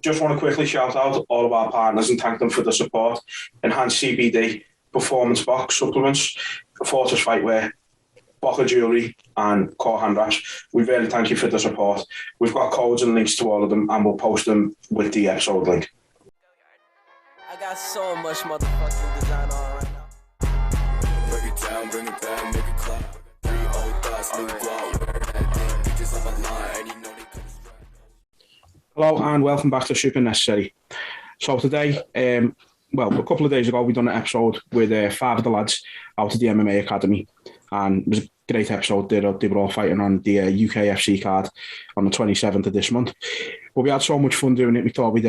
just want to quickly shout out all of our partners and thank them for the support. Enhanced CBD, Performance Box Supplements, Fortis Fightwear, Boca Jewellery and Core Hand Wraps. We really thank you for the support. We've got codes and links to all of them and we'll post them with the episode link. I got so much motherfucking design on right now. Break it down, bring it back, make it clap. 3 old thoughts, new guap, where that thing, bitches on my line, and you know they couldn't strap. Hello and welcome back to Super Necessary. So today, a couple of days ago, we done an episode with 5 of the lads out of the MMA Academy, and it was a great episode. They were all fighting on the UKFC card on the 27th of this month. But we had so much fun doing it, we thought we'd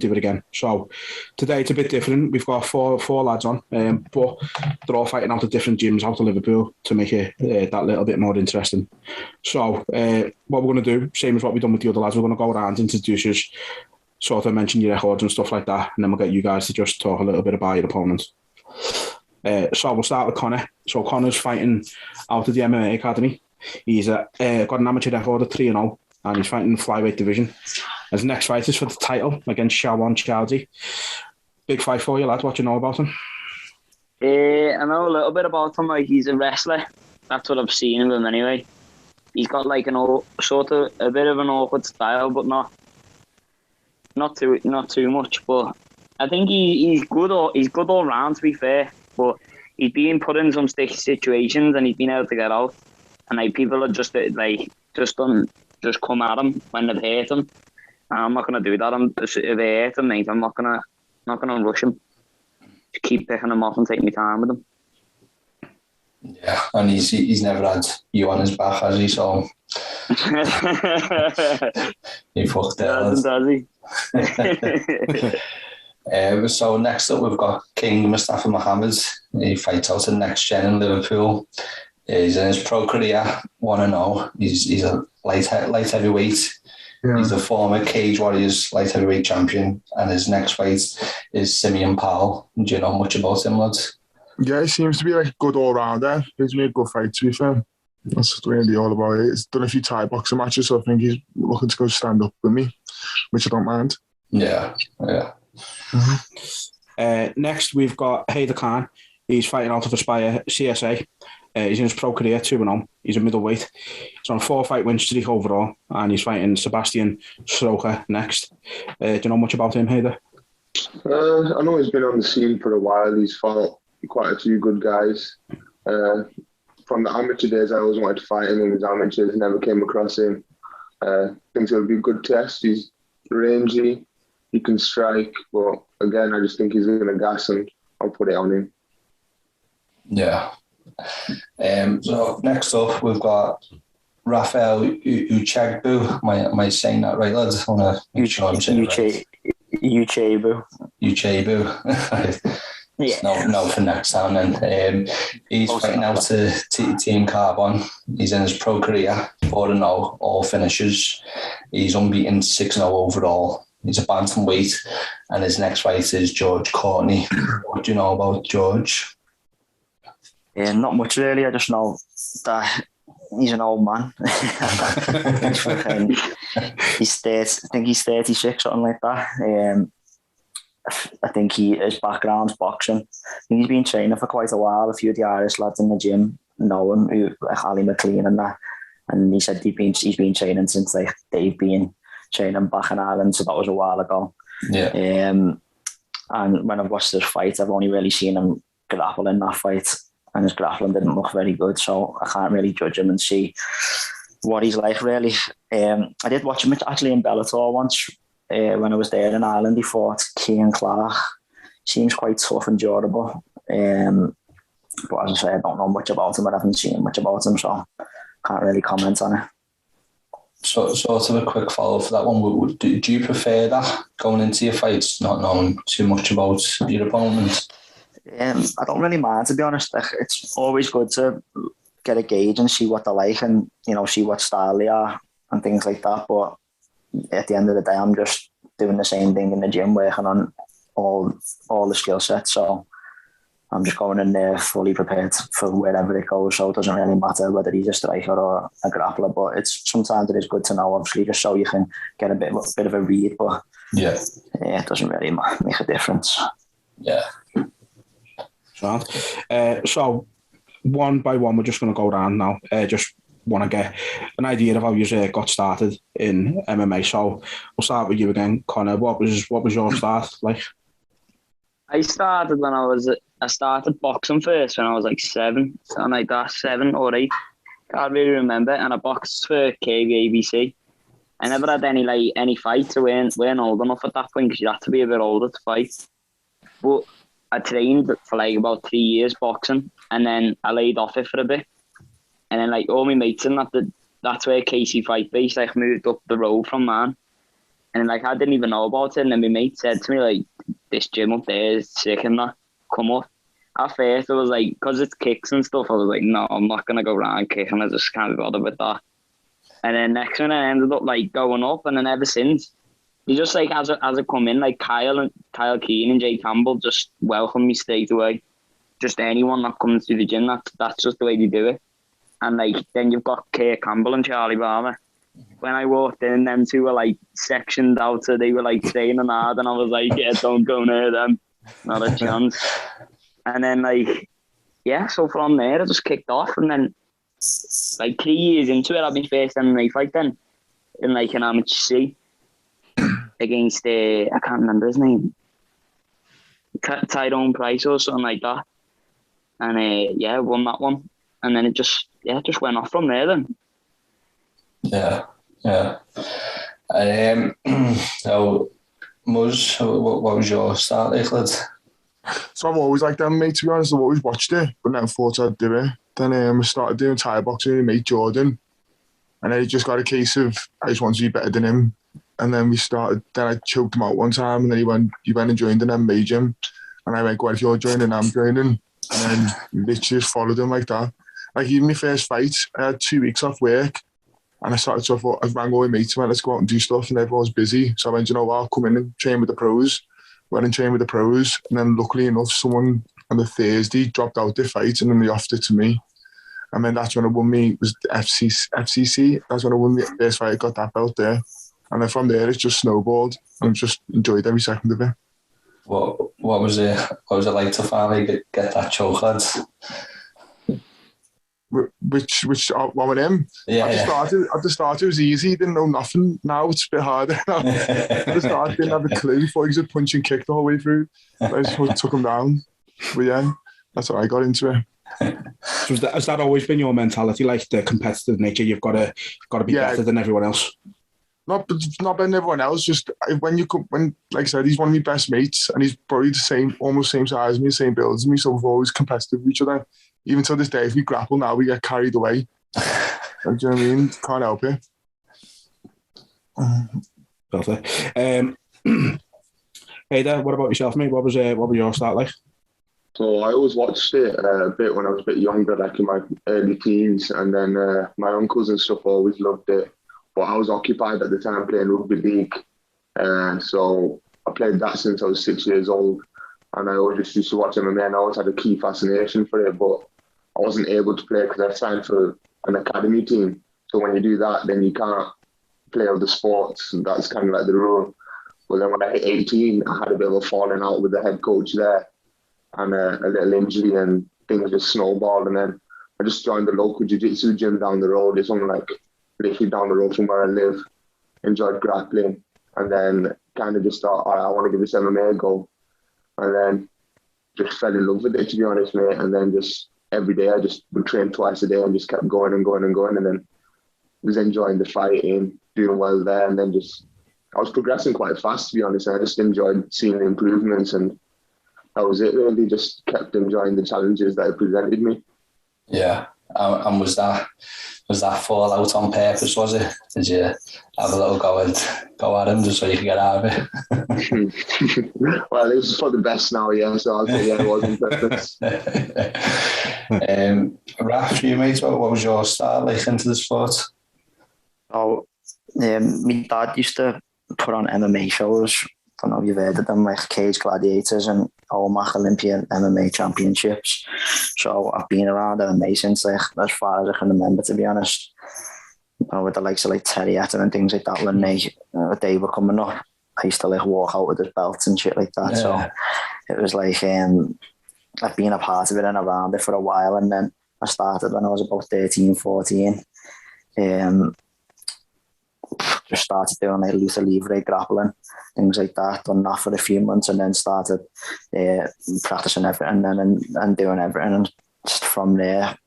do it again. So today it's a bit different. We've got four lads on, but they're all fighting out of different gyms out of Liverpool to make it that little bit more interesting. So what we're going to do, same as what we've done with the other lads, we're going to go around, introduce us, sort of mention your records and stuff like that, and then we'll get you guys to just talk a little bit about your opponents. So we'll start with Connor. So Connor's fighting out of the MMA Academy. He's got an amateur record of 3-0, and he's fighting in the flyweight division. His next fight is for the title against Shawan Chowdhury. Big fight for you, lad. What do you know about him? I know a little bit about him. Like, he's a wrestler. That's what I've seen of him anyway. He's got like a bit of an awkward style, but not too much. But I think he's good all round, to be fair. But he's been put in some sticky situations and he's been able to get out. And like, people are just come at him when they've hurt him. And I'm not gonna do that. If they hurt him, mate, I'm not gonna rush him. Just keep picking him off and take my time with him. Yeah, and he's never had you on his back, has he? So he fucked it. Does he? So next up we've got King Mustafa Mohammed. He fights out in Next Gen in Liverpool. He's in his pro career 1-0. He's a light heavyweight. Yeah. He's the former Cage Warriors light heavyweight champion, and his next fight is Simeon Powell. Do you know much about him, lads? Yeah, he seems to be like a good all-rounder. He's made a good fight, to be fair. That's really all about it. He's done a few Thai boxing matches, so I think he's looking to go stand up with me, which I don't mind. Yeah. Mm-hmm. Next, we've got Haider Khan. He's fighting out of Aspire CSA. He's in his pro career 2-0. He's a middleweight. He's on a 4-fight win streak overall, and he's fighting Sebastian Stroker next. Do you know much about him, Haider? I know he's been on the scene for a while. He's fought quite a few good guys. From the amateur days, I always wanted to fight him in his amateurs. Never came across him. I think it'll be a good test. He's rangy. He can strike. But again, I just think he's going to gas, and I'll put it on him. Yeah. So next up, we've got Rafael Uchegbu. Am I saying that right, lads? I want to make sure I'm saying it right. Uchegbu. Yeah. No, for next time then. He's fighting out to Team Carbon. He's in his pro career, 4-0, all finishes. He's unbeaten, 6-0 overall. He's a bantamweight, and his next fight is George Courtney. What do you know about George? Not much really. I just know that he's an old man. He's 30, I think he's 36, something like that. I think his background's boxing. I think he's been training for quite a while. A few of the Irish lads in the gym know him, like Ali McLean and that. And he said he's been training since they've been training back in Ireland, so that was a while ago. Yeah. And when I've watched this fight, I've only really seen him grapple in that fight, and his grappling didn't look very good, so I can't really judge him and see what he's like, really. I did watch him actually in Bellator once. When I was there in Ireland, he fought Cian Clark. Seems quite tough and durable. But as I say, I don't know much about him. I haven't seen much about him, so can't really comment on it. So sort of a quick follow-up for that one. Do you prefer that, going into your fights, not knowing too much about your opponent? I don't really mind, to be honest. It's always good to get a gauge and see what they're like, and see what style they are and things like that. But at the end of the day, I'm just doing the same thing in the gym, working on all the skill sets. So I'm just going in there fully prepared for wherever it goes. So it doesn't really matter whether he's a striker or a grappler. But sometimes it is good to know, obviously, just so you can get a bit of a read. But Yeah. It doesn't really make a difference. Yeah. So, one by one, we're just going to go around now. Just want to get an idea of how you got started in MMA. So, we'll start with you again, Connor. What was your start like? I started I started boxing first when I was like 7, something like that, 7 or 8. Can't really remember. And I boxed for KVABC. I never had any fights. I weren't old enough at that point because you had to be a bit older to fight. But I trained for like about 3 years boxing, and then I laid off it for a bit. And then like all my mates and that's where Casey Fight Base like moved up the road from mine. And like I didn't even know about it. And then my mate said to me like, this gym up there is sick and that, come up. At first I was like, because it's kicks and stuff, I was like, no, I'm not gonna go around kicking. I just can't be bothered with that. And then next one I ended up like going up, and then ever since, you just like as I come in, like Kyle Keane and Jay Campbell just welcome me straight away. Just anyone that comes to the gym, that's just the way they do it. And like then you've got Kurt Campbell and Charlie Barber. When I walked in, them two were like sectioned out, so they were like training hard, and I was like, yeah, don't go near them, not a chance. And then like, yeah, so from there I just kicked off, and then like 3 years into it, I had my first MMA fight then, in like an amateur C, against I can't remember his name, Tyrone Price or something like that, and yeah, won that one, and then it just went off from there then. Yeah. So, Muzz, what was your start like, lad? So I've always liked MMA, to be honest. I've always watched it, but never thought I'd do it. Then I started doing Thai boxing with my mate Jordan, and then it just got a case of I just wanted to be better than him. And then I choked him out one time, and then he went and joined an MMA gym, and I went, well, if you're joining, I'm joining, and then literally just followed him like that. Like even my first fight, I had 2 weeks off work, and I rang all my mates and went, let's go out and do stuff, and everyone's busy. So I went, you know what, I'll come in and train with the pros. Went and trained with the pros, and then luckily enough, someone on the Thursday dropped out their fight, and then they offered it to me. And then that's when I won it was the FCC. That's when I won the first fight. I got that belt there. And then from there, it's just snowballed, and I've just enjoyed every second of it. What was it like to finally get that choke, lads? Which one with him? Yeah. At the start, it was easy. Didn't know nothing. Now it's a bit harder. At the start, didn't have a clue. Thought he was a punch and kick the whole way through. I just took him down. But yeah, that's how I got into it. So has that always been your mentality, like the competitive nature? You've got to be better than everyone else. Not better than everyone else. Just when like I said, he's one of my best mates, and he's probably almost same size as me, same build as me. So we're always competitive with each other. Even to this day, if we grapple now, we get carried away. Do you know what I mean? Can't help it. Perfect. Hey there, what about yourself, mate? What was your start like? So I always watched it a bit when I was a bit younger, like in my early teens, and then my uncles and stuff always loved it. But I was occupied at the time playing rugby league, so I played that since I was 6 years old, and I always just used to watch MMA, and I always had a key fascination for it, but I wasn't able to play because I signed for an academy team. So when you do that, then you can't play other sports, and that's kind of like the rule. But then when I hit 18, I had a bit of a falling out with the head coach there, and a little injury, and things just snowballed. And then I just joined the local jiu-jitsu gym down the road. It's only like literally down the road from where I live. Enjoyed grappling, and then kind of just thought, all right, I want to give this MMA a go. And then just fell in love with it, to be honest, mate. And then just every day I just would train twice a day and just kept going and going and going. And then was enjoying the fighting, doing well there. And then I was progressing quite fast, to be honest. I just enjoyed seeing the improvements, and that was it, really. Just kept enjoying the challenges that it presented me. Yeah. And was that fallout on purpose, was it? Did you have a little go at him just so you could get out of it? Well, it was for the best now, yeah. So I'll say, yeah, it was on purpose. Raf, you mate, what was your start like into the sport? So, my dad used to put on MMA shows. I don't know if you've heard of them, like Cage Gladiators and Olmec Olympian MMA Championships. So I've been around MMA since like as far as I can remember, to be honest. With the likes of like Terry Etten and things like that when they were coming up. I used to like walk out with his belts and shit like that. So it was like I've been a part of it and around it for a while, and then I started when I was about 13, 14. Just started doing like lucha libre, grappling, things like that. Done that for a few months, and then started practicing everything and doing everything. And just from there,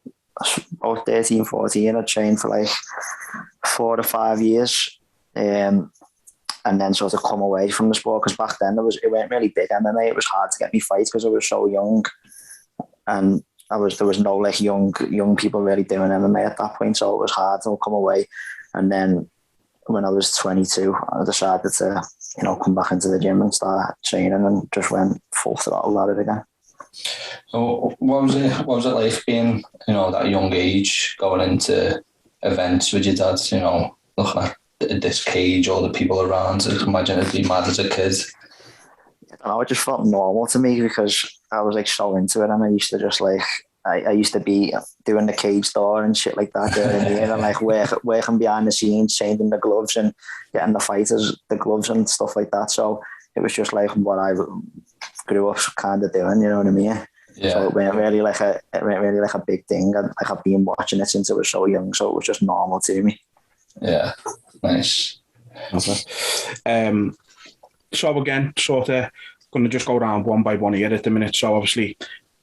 about 13, 14, I trained for like 4 to 5 years. And then sort of come away from the sport, because back then it weren't really big MMA. It was hard to get me fights because I was so young, and there was no like young people really doing MMA at that point, so it was hard to come away. And then when I was 22, I decided to come back into the gym and start training, and just went full throttle at it again. So what was it like being that young age, going into events with your dad? Looking at this cage, all the people around. I imagine it'd be mad as a kid. I don't know, it just felt normal to me because I was like so into it, and I used to just like I used to be doing the cage door and shit like that and like working behind the scenes, changing the gloves and getting the fighters the gloves and stuff like that. So it was just like what I grew up kind of doing, you know what I mean? Yeah. So it went really like a big thing. Like I've been watching it since I was so young, so it was just normal to me. Yeah, nice. Okay. So again, sort of going to just go around one by one here at the minute. So obviously,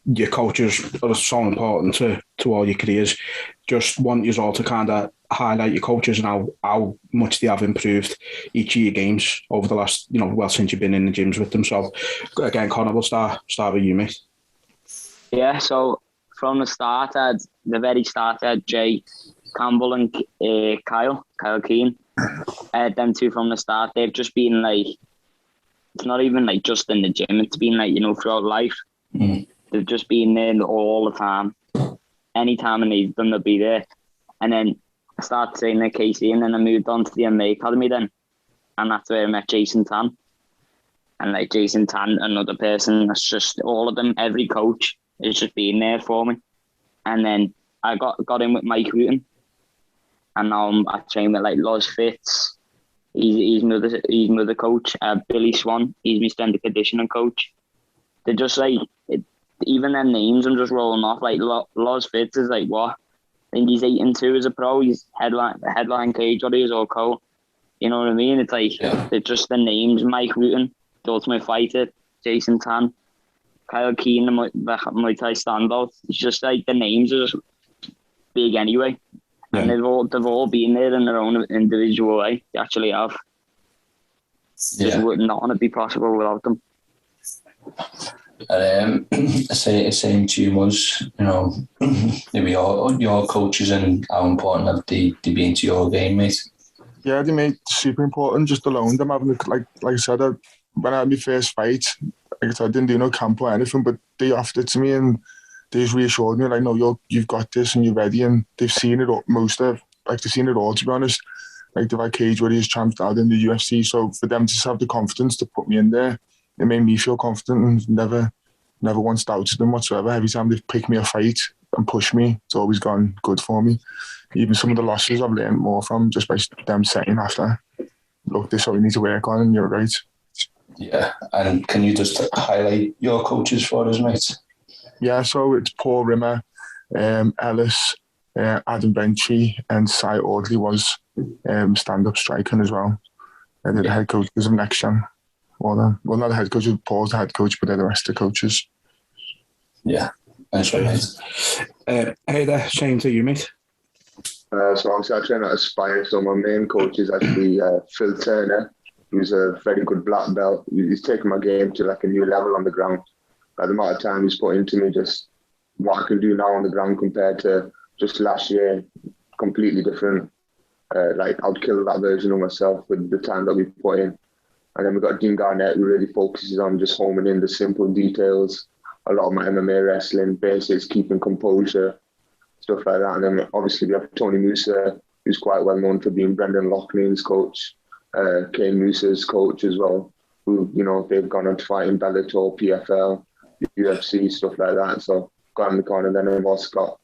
your coaches are so important to all your careers. Just want you all to kind of highlight your coaches and how much they have improved each of your games over the last, since you've been in the gyms with them. So again, Conor, we'll start with you, mate. Yeah. So from the very start, I had Jay Campbell and Kyle Keane. Them two from the start. They've just been like, it's not even like just in the gym, it's been like, throughout life. They've just been there all the time. Anytime I need them, they'll be there. And then I started training at KC, and then I moved on to the MMA Academy then. And that's where I met Jason Tan. And like Jason Tan, another person, that's just all of them, every coach is just being there for me. And then I got in with Mike Wooten. And now I train with like Loz Fitz. He's another coach. Billy Swan, he's my strength and conditioning coach. They're just like, even their names I'm just rolling off. Like Loz Fitz is like what? I think he's 8-2 as a pro. He's headline cage warriors or co. You know what I mean? It's like they're just the names. Mike Wooten, the Ultimate Fighter, Jason Tan, Kyle Keane, the Muay Thai standout. It's just like the names are just big anyway. Yeah. And they've all been there in their own individual way. They actually have. Just would not want to be possible without them. Same to you was, maybe your coaches and how important have they been to your game, mate? Yeah, they made super important. Just alone them having like I said, when I had my first fight, like I said, I didn't do no camp or anything, but they offered it to me and they just reassured me, like, no, you've got this and you're ready. And they've seen it all, they've seen it all, to be honest. Like, they've had cage warriors champs out in the UFC. So for them to just have the confidence to put me in there, it made me feel confident and never once doubted them whatsoever. Every time they've picked me a fight and pushed me, it's always gone good for me. Even some of the losses I've learned more from just by them saying after, look, this is what we need to work on, and you're right. Yeah, and can you just highlight your coaches for us, mate? Yeah, so it's Paul Rimmer, Ellis, Adam Benchy, and Cy Audley was stand-up striking as well. And they're the head coaches of Next Gen. Well, not the head coach, Paul's the head coach, but they're the rest of the coaches. Yeah, that's right, mate. Hey there, Shane, to you, mate. So obviously I train at Aspire, so my main coach is actually Phil Turner, who's a very good black belt. He's taken my game to like a new level on the ground. Like, the amount of time he's put into me, just what I can do now on the ground compared to just last year, completely different. Like, I'd kill that version of myself with the time that we put in. And then we've got Dean Garnett, who really focuses on just homing in the simple details. A lot of my MMA wrestling, basics, keeping composure, stuff like that. And then obviously we have Tony Musa, who's quite well known for being Brendan Loughlin's coach, Kane Musa's coach as well, who, they've gone on to fight in Bellator, PFL, UFC, stuff like that. So got in the corner. Then I've also got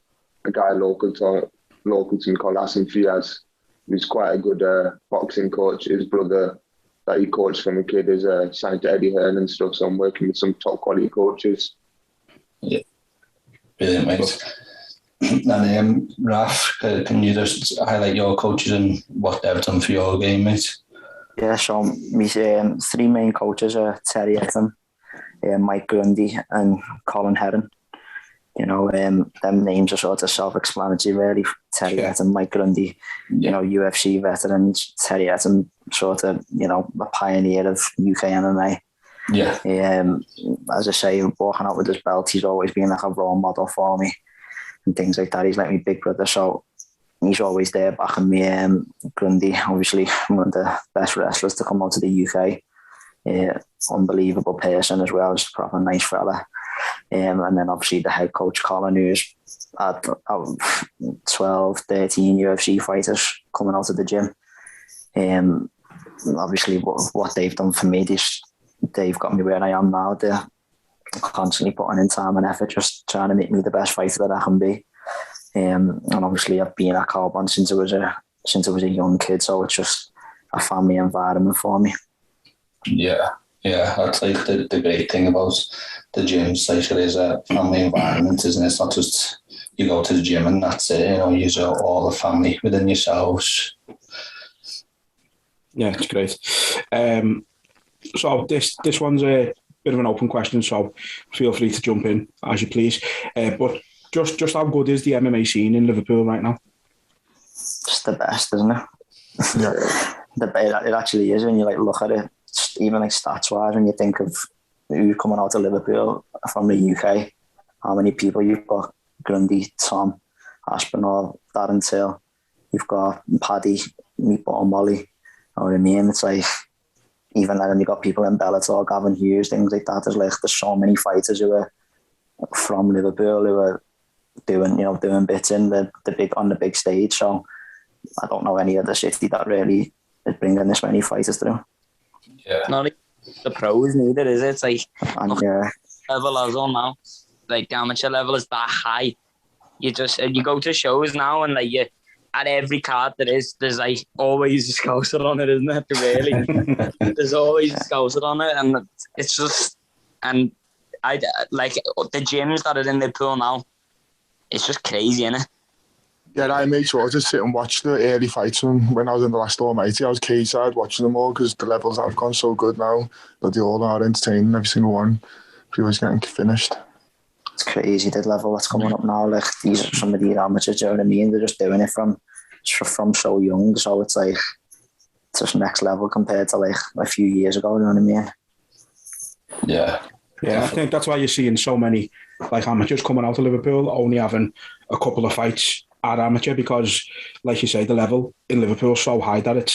a guy local to me called Asim Fiaz, who's quite a good boxing coach. His brother that he coached from a kid is signed to Eddie Hearn and stuff. So I'm working with some top quality coaches. Yeah, brilliant, mate. And Raf, can you just highlight your coaches and what they've done for your game, mate? Yeah, so my three main coaches are Terry Etam, Mike Grundy and Colin Heron. You know, them names are sort of self-explanatory, really. Terry Etam, Mike Grundy, you know, UFC veterans. Terry Etam, sort of, you know, a pioneer of UK MMA. Yeah. As I say, walking out with his belt, he's always been like a role model for me and things like that. He's like my big brother, so he's always there backing me. Grundy, obviously one of the best wrestlers to come out of the UK. Unbelievable person as well, just a proper nice fella. And then obviously the head coach Colin, who's had 12, 13 UFC fighters coming out of the gym. Obviously what they've done for me, they've got me where I am now. They're constantly putting in time and effort, just trying to make me the best fighter that I can be. And obviously I've been at Carbon since I was a young kid, so it's just a family environment for me. Yeah, that's like the great thing about the gyms. Like, it is a family environment, isn't it? It's not just you go to the gym and that's it. You know, you're all the family within yourselves. Yeah, it's great. So this one's a bit of an open question, so feel free to jump in as you please. But just how good is the MMA scene in Liverpool right now? It's the best, isn't it? Yeah. It actually is when you like look at it, even like stats wise. When you think of who's coming out of Liverpool from the UK, how many people you've got: Grundy, Tom, Aspinall, Darren Till. You've got Paddy, Meatball Molly. You know what I mean? It's like, even then you got people in Bellator, Gavin Hughes, things like that. There's so many fighters who are from Liverpool who are doing bits in the big stage. So I don't know any other city that really is bringing this many fighters through. Yeah. Not even the pros neither, is it? It's like And level as well now. Like the amateur level is that high. You go to shows now and like at every card there's like always a scouser on it, isn't it? Really, there's always a scouser on it, and it's just, and I like the gyms that are in Liverpool now. It's just crazy, innit? Yeah, I made sure to sit and watch the early fights when I was in the last Almighty. I was cage-side watching them all because the levels have gone so good now that they all are entertaining, every single one. People's getting finished. It's crazy the level that's coming up now. Like some of these amateurs, you know what I mean? They're just doing it from so young. So it's like it's just next level compared to like a few years ago. You know what I mean? Yeah. I think that's why you're seeing so many like amateurs coming out of Liverpool only having a couple of fights at amateur, because, like you say, the level in Liverpool is so high that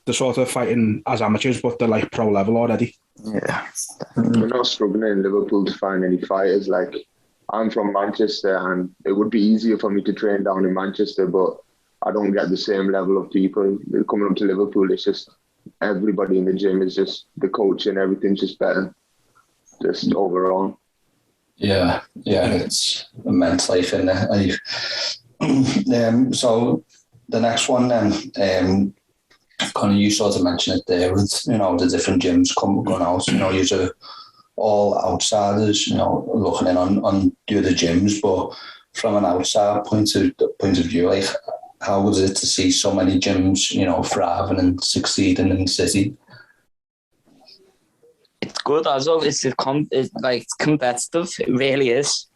they're sort of fighting as amateurs, but they're like pro level already. Yeah. We're not struggling in Liverpool to find any fighters. Like, I'm from Manchester, and it would be easier for me to train down in Manchester, but I don't get the same level of people coming up to Liverpool. It's just everybody in the gym is just the coach and everything's just better, just overall. Yeah, it's immense life in there. So the next one then, Conor, you sort of mentioned it there with, you know, the different gyms going out. You know, you're all outsiders, you know, looking in on the other gyms, but from an outside point of view, like, how was it to see so many gyms, you know, thriving and succeeding in the city? It's good as well. It's competitive. It really is.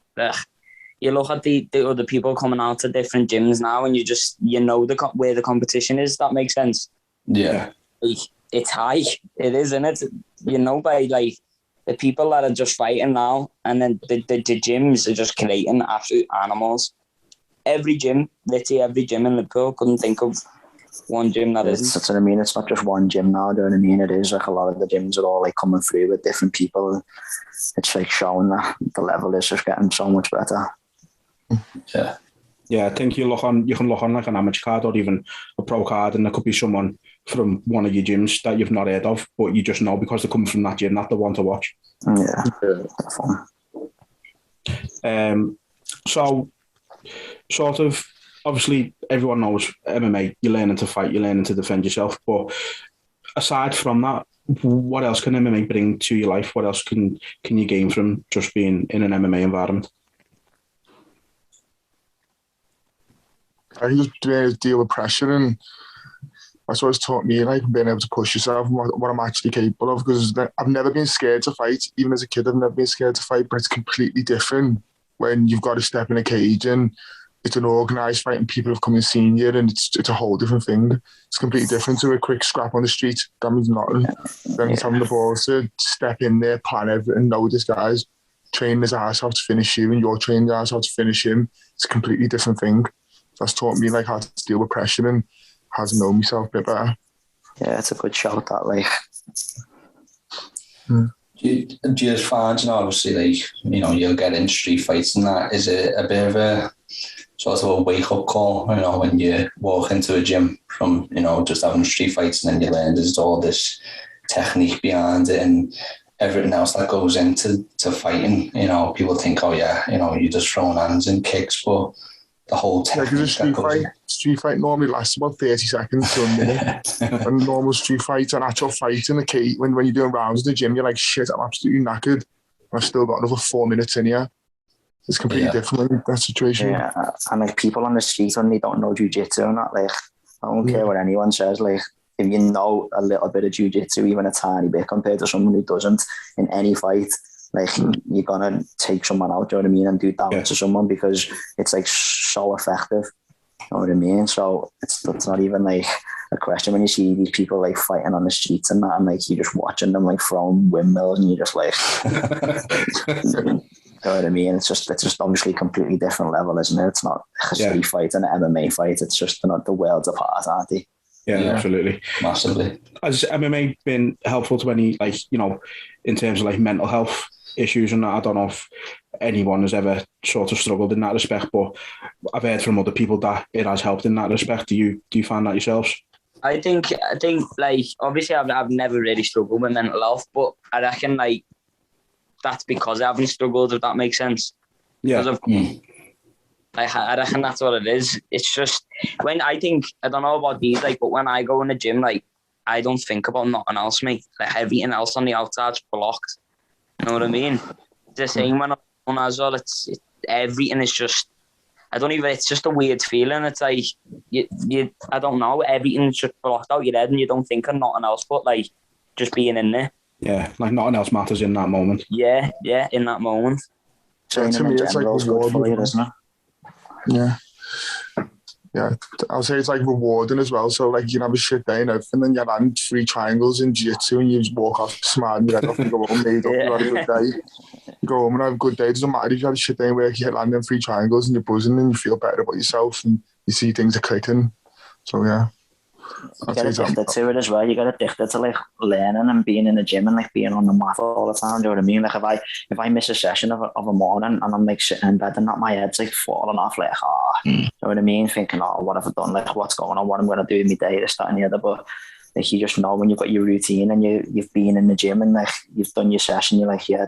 You look at the other people coming out to different gyms now, and you know where the competition is. That makes sense. Yeah, like, it's high. It is, isn't it? You know, by like the people that are just fighting now, and then the gyms are just creating absolute animals. Literally every gym in Liverpool, couldn't think of one gym that isn't. That's what I mean. It's not just one gym now, do you know what I mean? It is like a lot of the gyms are all like coming through with different people. It's like showing that the level is just getting so much better. Yeah, I think you can look on like an amateur card or even a pro card, and there could be someone from one of your gyms that you've not heard of, but you just know because they're coming from that gym that they want to watch. Yeah. So sort of, obviously everyone knows MMA, you're learning to fight, you're learning to defend yourself, but aside from that, what else can MMA bring to your life? What else can you gain from just being in an MMA environment? I can just be able to deal with pressure, and that's what it's taught me, like being able to push yourself and what I'm actually capable of, because I've never been scared to fight. Even as a kid, I've never been scared to fight, but it's completely different when you've got to step in a cage and it's an organised fight and people have come and seen you, and it's a whole different thing. It's completely different to a quick scrap on the street. That means nothing. Then it's having the balls to step in there, plan everything, know this guy's training his ass off to finish you and you're training your ass off to finish him. It's a completely different thing. That's taught me like how to deal with pressure and how to know myself a bit better. Yeah, it's a good shout, that, like. Do you just find, obviously, like, you'll get in street fights and that, is it a bit of a sort of a wake-up call, when you walk into a gym from, just having street fights, and then you learn there's all this technique behind it and everything else that goes into fighting. People think, oh yeah, you're just throwing hands and kicks, but the whole technique street fight normally lasts about 30 seconds to a minute. A normal street fight, an actual fight in the cage, when you're doing rounds in the gym, you're like, shit, I'm absolutely knackered. I've still got another 4 minutes in here. It's completely different in that situation. Yeah, and like people on the street when they don't know jiu-jitsu and that, like, I don't care what anyone says, like, if you know a little bit of jiu-jitsu, even a tiny bit compared to someone who doesn't in any fight, like, you're gonna take someone out, you know what I mean, and do damage to someone, because it's like so effective, you know what I mean? So it's not even like a question when you see these people like fighting on the streets and that, and like you're just watching them like throwing windmills and you're just like you know what I mean? It's just obviously a completely different level, isn't it? It's not a street fight and an MMA fight. It's just the worlds apart, aren't they? Yeah, absolutely. Massively. Has MMA been helpful to any, like, in terms of like mental health issues and that? I don't know if anyone has ever sort of struggled in that respect, but I've heard from other people that it has helped in that respect. Do you find that yourselves? I think like, obviously I've never really struggled with mental health, but I reckon like that's because I haven't struggled, if that makes sense. Yeah. I reckon that's what it is. It's just when I don't know about these, like, but when I go in the gym, like, I don't think about nothing else, mate. Like, everything else on the outside's blocked. You know what I mean? The same when I'm on as well. It's everything is just, it's just a weird feeling. It's like, you I don't know, everything's just blocked out your head and you don't think of nothing else but like just being in there. Yeah, like nothing else matters in that moment. Yeah, in that moment. So to me, it's like rewarding, isn't it? Yeah, I'll say it's like rewarding as well. So like you can have a shit day and everything, and you land 3 triangles in jiu-jitsu and you just walk off smiling, you're like, off you go home, made up, you had a good day. You go home and have a good day. It doesn't matter if you had a shit day and work, you hit landing 3 triangles and you're buzzing and you feel better about yourself and you see things are clicking. So yeah. You get addicted to it as well. You get addicted to like learning and being in the gym and like being on the mat all the time. Do you know what I mean? Like if I miss a session of a morning and I'm like sitting in bed and not my head's like falling off, like you know what I mean? Thinking, oh, what have I done? Like what's going on? What I'm going to do in my day? This, that, and the other. But like you just know when you've got your routine and you've been in the gym and like you've done your session, you're like, yeah,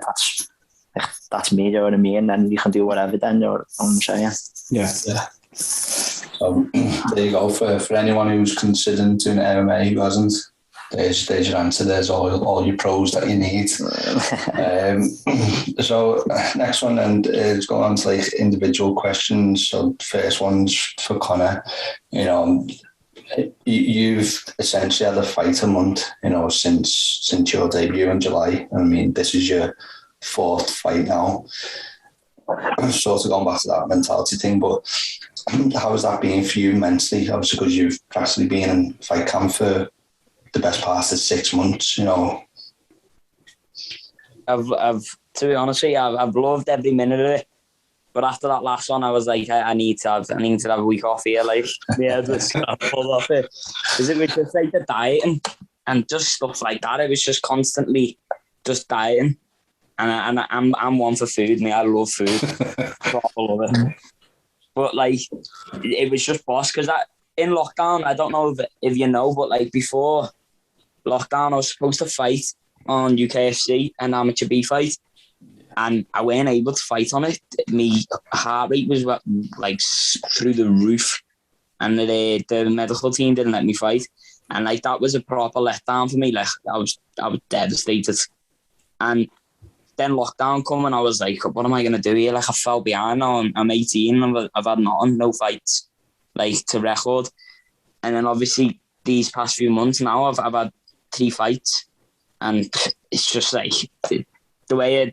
that's me. Do you know what I mean? And then you can do whatever. Then you know what I'm saying? Yeah. So there you go, for anyone who's considering doing MMA who hasn't, there's your answer. There's all your pros that you need. So next one, and it's going on to like individual questions. So first one's for Conor. You've essentially had a fight a month, since your debut in July. I mean, this is your 4th fight now. I'm sort of going back to that mentality thing, but how has that been for you mentally? Obviously, because you've practically been in fight camp for the best part of 6 months. I've to be honest with you, I've loved every minute of it. But after that last one, I was like, I need to have a week off here. Like, yeah, just pull off it. Because it was just like the dieting and just stuff like that. It was just constantly just dieting. And I'm one for food, mate. I love food. I love it. But like, it was just boss because in lockdown, I don't know if you know, but like before lockdown, I was supposed to fight on UKFC, an amateur B fight, and I weren't able to fight on it. My heart rate was like through the roof, and the medical team didn't let me fight. And like that was a proper letdown for me. Like I was devastated. And then lockdown coming, I was like, what am I going to do here? Like I fell behind now. I'm 18. I've had nothing, no fights, like to record. And then obviously these past few months now, I've had 3 fights, and it's just like the way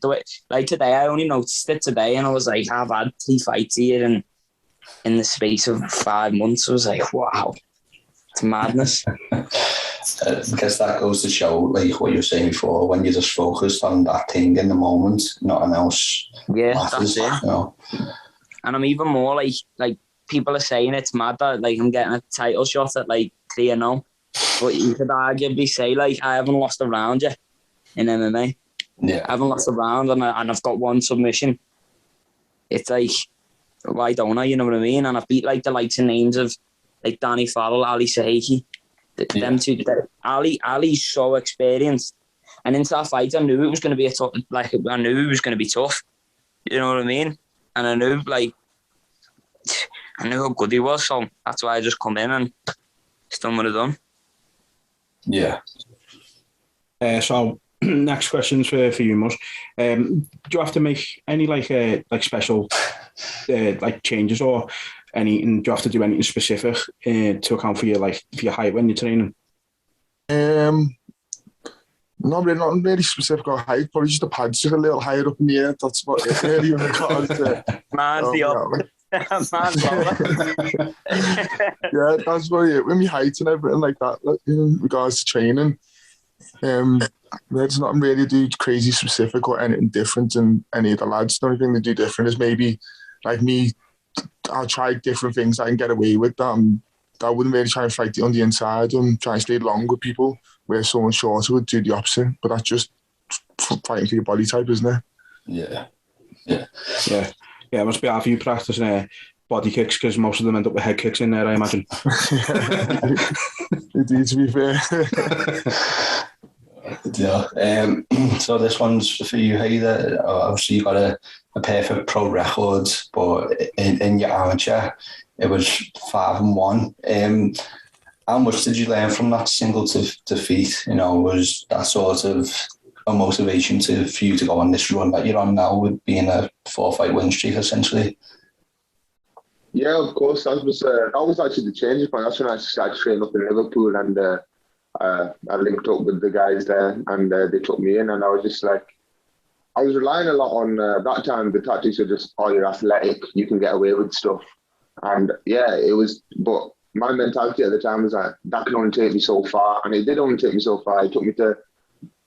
like today, I only noticed it today, and I was like, I've had 3 fights here, and in the space of 5 months, I was like, wow, it's madness. Because that goes to show, like what you were saying before, when you're just focused on that thing in the moment, nothing else matters, that's it. You know? And I'm even more like people are saying it's mad that like I'm getting a title shot at like 3-0, but you could arguably say like I haven't lost a round yet in MMA. Yeah, I haven't lost a round, and I've got 1 submission. It's like, why don't I? You know what I mean? And I've beat like the likes and names of like Danny Farrell, Ali Saheki. Them two. Ali's so experienced, and into that fight, I knew it was going to be I knew it was going to be tough. You know what I mean? And I knew how good he was, so that's why I just come in and it's done what I've done. Yeah. So next question's for you, Mus. Do you have to make any like special like changes or anything? Do you have to do anything specific to account for your height when you're training? Not really specific on height, probably just the pads just a little higher up in the air. That's about it really in regards to yeah, that's about it. With my height and everything like that, in regards to training. There's nothing really do crazy specific or anything different than any of the lads. The only thing they do different is maybe like me, I'll try different things I can get away with that. I wouldn't really try and fight it on the inside and try and stay long with people, where someone shorter would do the opposite. But that's just fighting for your body type, isn't it? Yeah. It must be hard for you practicing body kicks, because most of them end up with head kicks in there, I imagine. Indeed, to be fair. Yeah. So this one's for you, Heather. Obviously, you got a perfect pro record, but in your amateur, it was 5-1. How much did you learn from that single defeat? You know, was that sort of a motivation for you to go on this run that you're on now, with being a 4-fight win streak, essentially? Yeah, of course. That was actually the changing point. That's when I started training up in Liverpool, and I linked up with the guys there, and they took me in, and I was just like, I was relying a lot on that time. The tactics were just, oh, you're athletic, you can get away with stuff, and yeah, it was. But my mentality at the time was like, that can only take me so far, and it did only take me so far. It took me to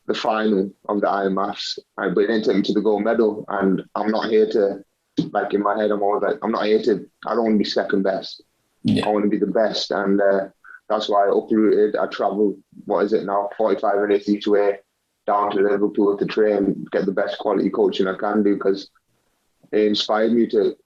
the final of the IMMAFs, but it didn't take me to the gold medal. And I'm not here to, like in my head, I'm always like, I don't want to be second best. Yeah. I want to be the best, and that's why I uprooted. I travelled, 45 minutes each way down to Liverpool to train, get the best quality coaching I can do, because it inspired me to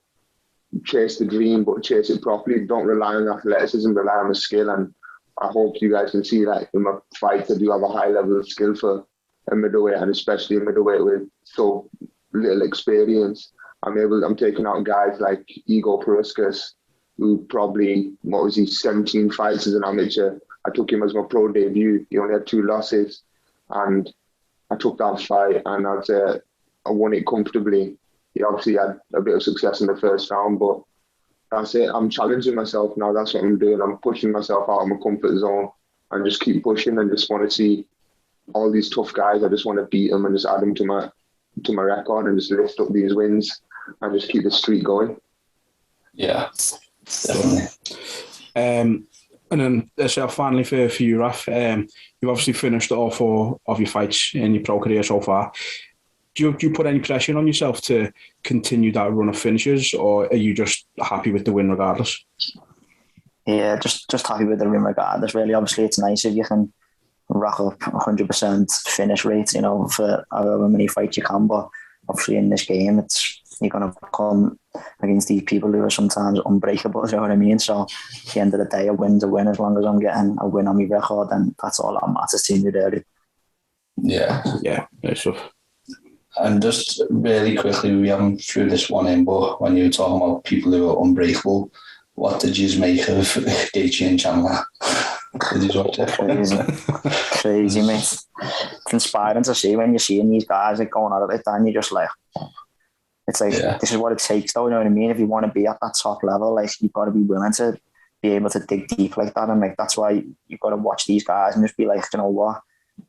chase the dream, but chase it properly. Don't rely on athleticism, rely on the skill. And I hope you guys can see that in my fights, I do have a high level of skill for a middleweight, and especially a middleweight with so little experience. I'm taking out guys like Igor Peruskas, who probably, 17 fights as an amateur. I took him as my pro debut. He only had 2 losses, and I took that fight, and I'd say I won it comfortably. He obviously had a bit of success in the first round, but that's it. I'm challenging myself now. That's what I'm doing. I'm pushing myself out of my comfort zone and just keep pushing, and just want to see all these tough guys. I just want to beat them and just add them to my record, and just lift up these wins and just keep the streak going. Yeah, definitely. And then finally for you, Raf, you've obviously finished all 4 of your fights in your pro career so far. Do you put any pressure on yourself to continue that run of finishes, or are you just happy with the win regardless? Yeah, just happy with the win regardless, really. Obviously, it's nice if you can rack up 100% finish rate, for however many fights you can, but obviously in this game, you're going to come against these people who are sometimes unbreakable, you know what I mean? So at the end of the day, a win's a win. As long as I'm getting a win on my record, then that's all that matters to me, really. Yeah. Nice stuff. And just really quickly, we haven't threw this one in, but when you were talking about people who are unbreakable, what did you make of Gaethje and Chandler? Did you watch it? Crazy, mate. It's inspiring to see when you're seeing these guys like going at it like that, and you're just like, it's like, this is what it takes, though, you know what I mean? If you want to be at that top level, like, you've got to be willing to be able to dig deep like that, and like, that's why you've got to watch these guys and just be like, you know what?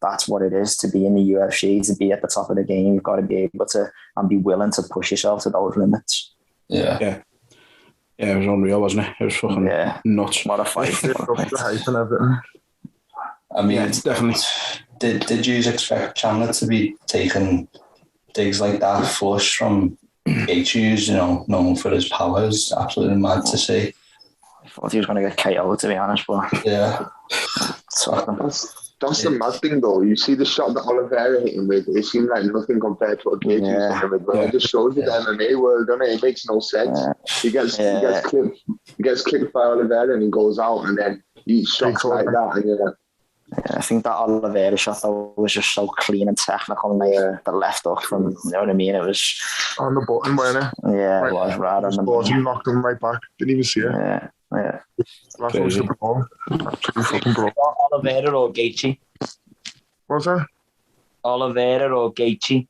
That's what it is to be in the UFC, to be at the top of the game. You've got to be able to and be willing to push yourself to those limits. Yeah, it was unreal, wasn't it? It was fucking nuts. What a fight. The hype and everything. I mean, it's definitely. Did you expect Chandler to be taking digs like that flush from Gaethje, you know, known for his powers? Absolutely mad to see. I thought he was going to get KO'd, to be honest, but yeah. That's the mad thing, though. You see the shot that Oliveira hit him with, it seemed like nothing compared to what Gaethje was hitting him with. But it just shows you the MMA world, doesn't it? It makes no sense. He gets clipped by Oliveira and he goes out, and then he shots like that, and you're like, I think that Oliveira shot though was just so clean and technical, and like the left hook from, you know what I mean? It was on the button, wasn't it? Yeah, right, it was right on the button. He knocked him right back. Didn't even see it. Yeah. Last one was the ball. Absolutely fucking broke. Oliveira or Gaethje? What's that? Oliveira or Gaethje?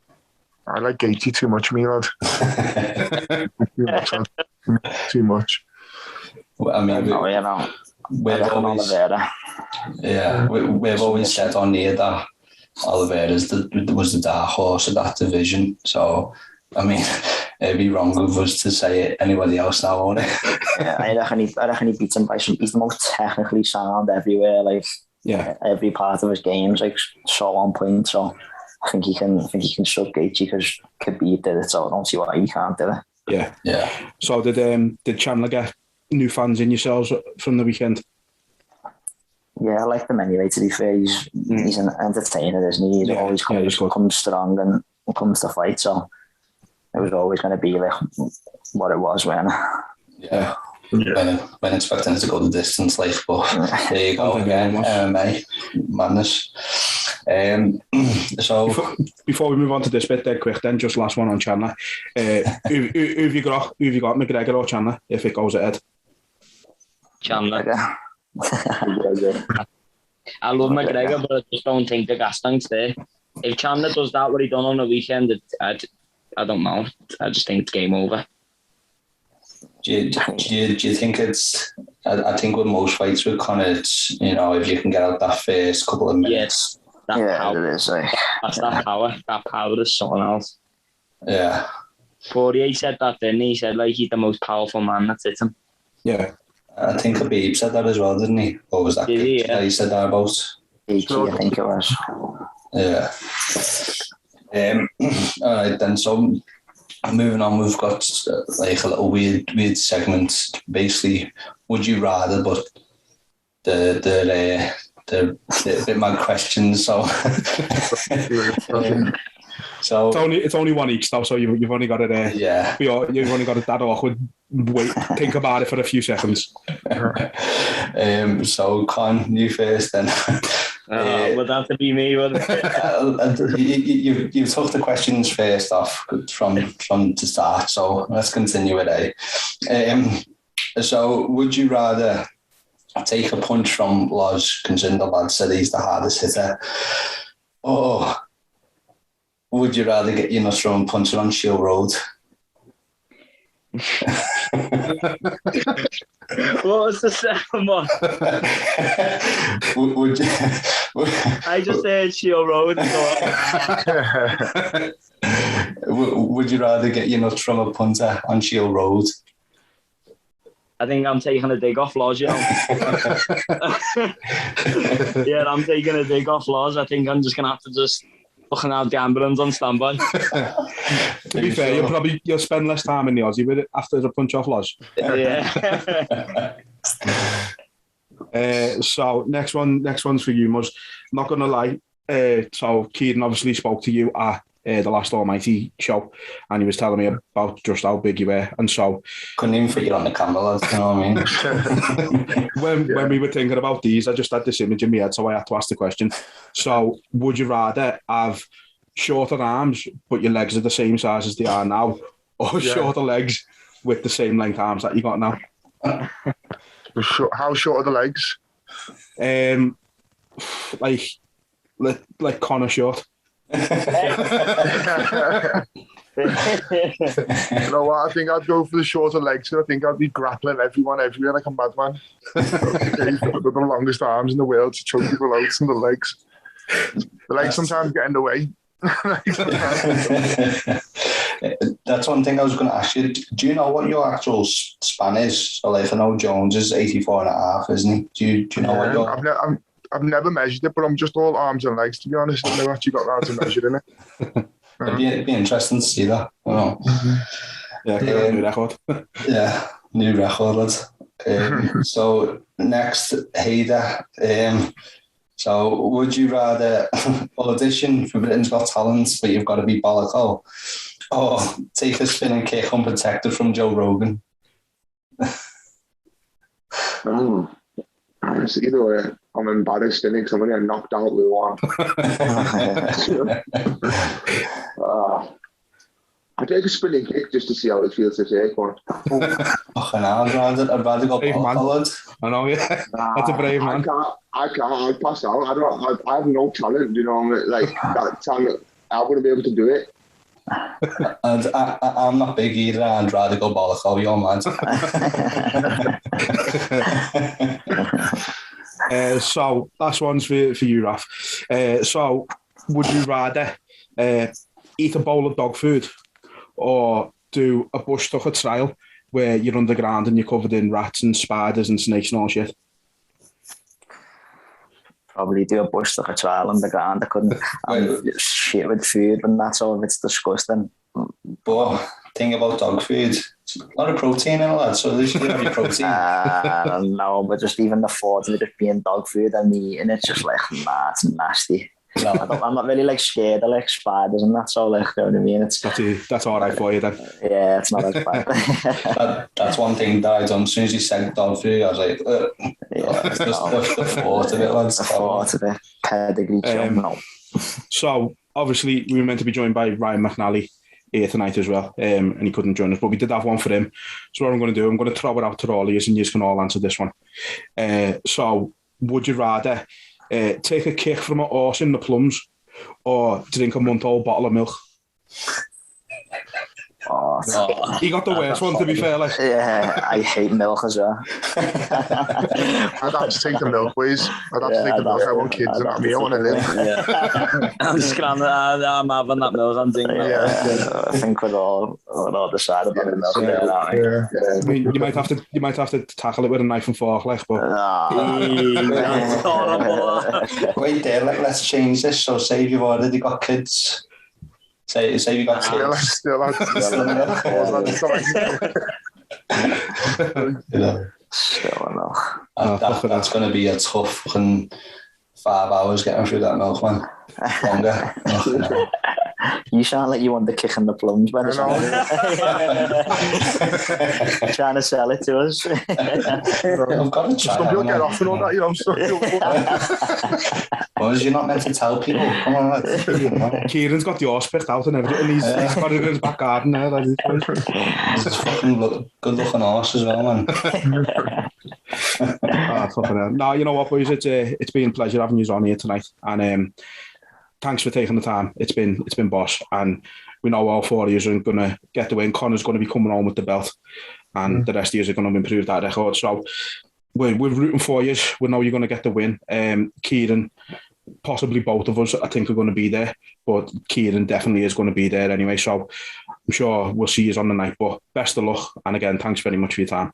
I like Gaethje too much, me lad. Too much. Well, I mean, we've always said on here that Oliveira was the dark horse of that division. So, I mean, it'd be wrong of us to say it anybody else now, won't it? I reckon he beats him by some. He's the most technically sound everywhere. Like, every part of his game's like so on point. So, I think he can shut Gaethje because Khabib did it. So I don't see why he can't do it. Yeah. So did Chandler get new fans in yourselves from the weekend? Yeah, I like him anyway, to be fair. He's an entertainer, isn't he? He's always comes strong and comes to fight, so it was always going to be like what it was when. When expecting it to go the distance, like, but there you go again, MMA, madness. So before we move on to this bit, dead quick, then just last one on Chandler. Who have you got, McGregor or Chandler, if it goes ahead? Chandler. I love McGregor, but I just don't think the gas tank's there. If Chandler does that, what he done on the weekend, I don't know. I just think it's game over. Do you think it's? I think with most fights with Conor, it's, you know, if you can get out that first couple of minutes. Yes, power. It is. That's that power. That power is something else. Yeah. Poirier said that, didn't he? He said like he's the most powerful man that's hit him. Yeah. I think Khabib said that as well, didn't he? Or was that that he said that about? I think it was. Yeah. All right then. So moving on, we've got like a little weird segment. Basically, would you rather? But the bit mad questions. So. So it's only one each though, so you've only got it there. Yeah. You've only got it that awkward. Wait, think about it for a few seconds. So Con, you first then. Would that to be me? Would it? You took the questions first off from the start, so let's continue with A. So would you rather take a punch from Loz, considering the lad said he's the hardest hitter, or would you rather get your nuts thrown punching on Shield Road? What was the second one? would you? I just heard Shield Road. Would you rather get your nuts from a punter on Shield Road? I think I'm taking a dig off Loz, you know. Yeah, I'm taking a dig off Loz. I think I'm just going to have to just fucking have the ambulance on standby. To be fair, you'll spend less time in the Aussie with it after the punch off Loz. Yeah. So next one's for you, Muzz. Not gonna lie. So Kieran obviously spoke to you at the last Almighty show, and he was telling me about just how big you were, and so couldn't even fit you on the camera, lads, you know what I mean? when we were thinking about these, I just had this image in my head, so I had to ask the question. So would you rather have shorter arms but your legs are the same size as they are now, or shorter legs with the same length arms that you got now? How short are the legs? Like Connor Short. You know what? I think I'd go for the shorter legs. I think I'd be grappling everyone everywhere like a madman. With the longest arms in the world to choke people out in the legs. The legs sometimes get in the way. That's one thing I was going to ask you. Do you know what your actual span is? So like, I know Jones is 84.5, isn't he? Do you know what your... I've never measured it, but I'm just all arms and legs, to be honest. I've never actually got around to measuring it. It'd be interesting to see that. Oh. Yeah, new record. Yeah, new record, lads. So next, Hader. So would you rather audition for Britain's Got Talent, but you've got to be Bollock, or take a spinning kick unprotected from Joe Rogan? It's either way, I'm embarrassed in it because I'm going to get knocked out with one. I take a spinning kick just to see how it feels to take one. I'd rather go Bollock. I know, yeah. That's a brave man. I can't. I'd pass out. I have no talent, you know. Like that talent, I wouldn't be able to do it. And I'm not big either. I'd rather go Bollock. You're mad. So last one's for you, Raf. So would you rather eat a bowl of dog food or do a bush tucker trial where you're underground and you're covered in rats and spiders and snakes and all shit? Probably do a bush tucker trial underground. I couldn't shit with food and that's all. It's disgusting. But thing about dog food, a lot of protein in it, so there's going to be protein. No, but just even the thought of it being dog food and me eating it's just like, nah, it's nasty. No, I'm not really like scared of like spiders and that's all, like, you know what I mean? That's all right for you then. Yeah, it's not as bad. That's one thing that I done. As soon as you said dog food, I was like, just the thought of it, lads. The thought of it, pedigree chum, no. So, obviously, we were meant to be joined by Ryan McNally here tonight as well, and he couldn't join us, but we did have one for him. So what I'm going to do, I'm going to throw it out to all of you and you can all answer this one. So, would you rather take a kick from an horse in the plums or drink a month-old bottle of milk? He got the worst one, to be fair. Like. Yeah, I hate milk as well. I'd have to take the milk, please. I'd have to take the milk. I want kids and me. I want to live. Yeah. I'm just going I'm having that milk. I'm thinking. Yeah. I think we're all decided on the milk. I mean, you might have to tackle it with a knife and fork, like. But That's horrible. Wait there, let's change this. So, say you've already got kids. Say you got kids. Still enough. That's going to be a tough fucking 5 hours getting through that milk, man. Longer. You sound like you want the kick in the plums, man. Trying to sell it to us. I've got to try. You'll get off and all that, you know. Well, you're not meant to tell people. Come on, lad. Kieran's got the horse picked out and everything. He's got it in his back garden there. He's a fucking good-looking horse as well, man. No, you know what, boys? It's been a pleasure having you on here tonight, and thanks for taking the time. It's been boss, and we know all 4 of you are going to get the win. Connor's going to be coming home with the belt, and the rest of you are going to improve that record. So we're rooting for you. We know you're going to get the win. Kieran, possibly both of us, I think, are going to be there, but Kieran definitely is going to be there anyway. So I'm sure we'll see you on the night. But best of luck, and again, thanks very much for your time.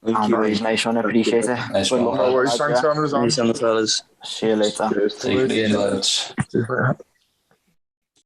Thank you. Nice one. I appreciate it. Nice one. No worries. Thanks for having us on. Nice on the fellas. See you later. Take it easy, lads.